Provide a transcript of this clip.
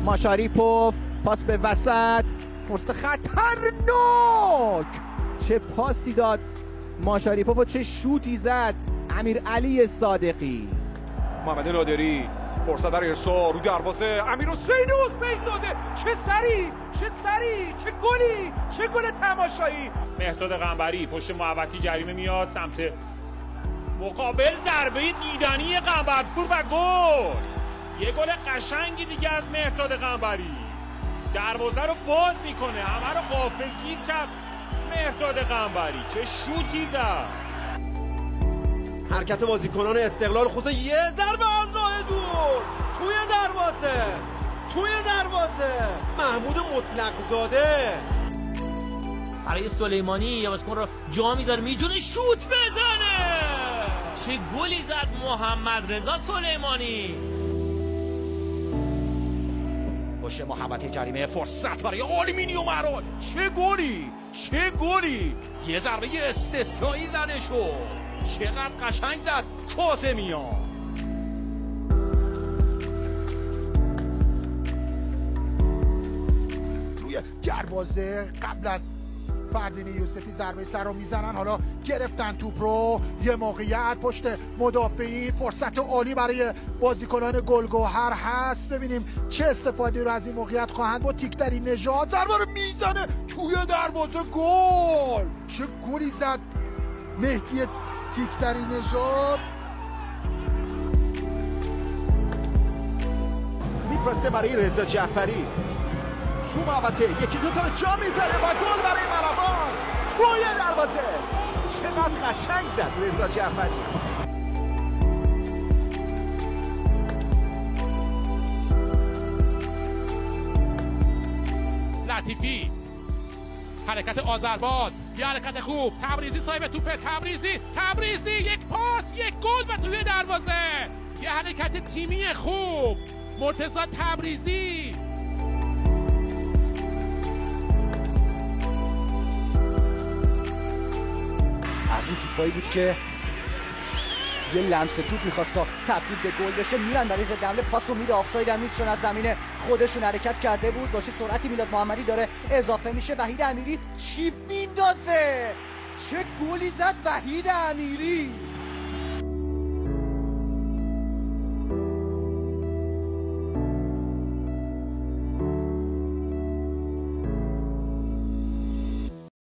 ماشاریپوف پاس به وسط، فرصت خطرناک. چه پاسی داد ماشاریپوف و چه شوتی زد امیرعلی صادقی. محمد نادری فرصت در ارسال رو دروازه امیرحسین زاده. چه سری چه گلی، چه گل تماشایی. مهرداد قنبری پشت محوطه جریمه میاد سمت مقابل، ضربه دیدنی قنبرپور و گل. یه گل قشنگی دیگه از مهرداد قنبری، دروازه رو باز میکنه، همه رو غافلگیر کرد مهرداد قنبری. چه شوتی زد. حرکت بازیکنان استقلال خصوصا یه ضربه از راه دور توی دروازه محمود مطلق زاده برای سلیمانی یا بازیکن رو جا میذاره، میتونه شوت بزنه. چه گلی زد محمد رضا سلیمانی. پشت محوطه جریمه، فرصت برای آلومینیوم اراد. چه گلی، یه ضربه استثنایی زده شد. چقدر قشنگ زد کاظمیان. روی دروازه قبل از فردین یوسفی ضربه سر رو میزنن، حالا گرفتن توپ رو، یه موقعیت پشت مدافعین، فرصت عالی برای بازیکنان گلگوهر هست. ببینیم چه استفاده رو از این موقعیت خواهند با. تیکتری نژاد ضربه رو میزنه توی دروازه، گل. چه گلی زد مهدی تیکتری نژاد. میفرسته برای رضا جعفری تو محوطه، یکی دو تا جا میزنه و گل برای ملوان توی دروازه. چقدر قشنگ زد رضا جعفری. لطیفی، حرکت آذرباد، یه حرکت خوب. تبریزی صاحب توپه، تبریزی یک پاس، یک گل و توی دروازه. یه حرکت تیمی خوب مرتضی تبریزی. از این توپایی بود که یه لمس توپ میخواست تا تبدیل به گل بشه. میرن برای ضد حمله، پاسو میده، آفساید هم نیست چون از زمین خودشون حرکت کرده بود. باشه سرعتی میلاد محمدی داره اضافه میشه. وحید امیری چیپ میندازه. چه گلی زد وحید امیری.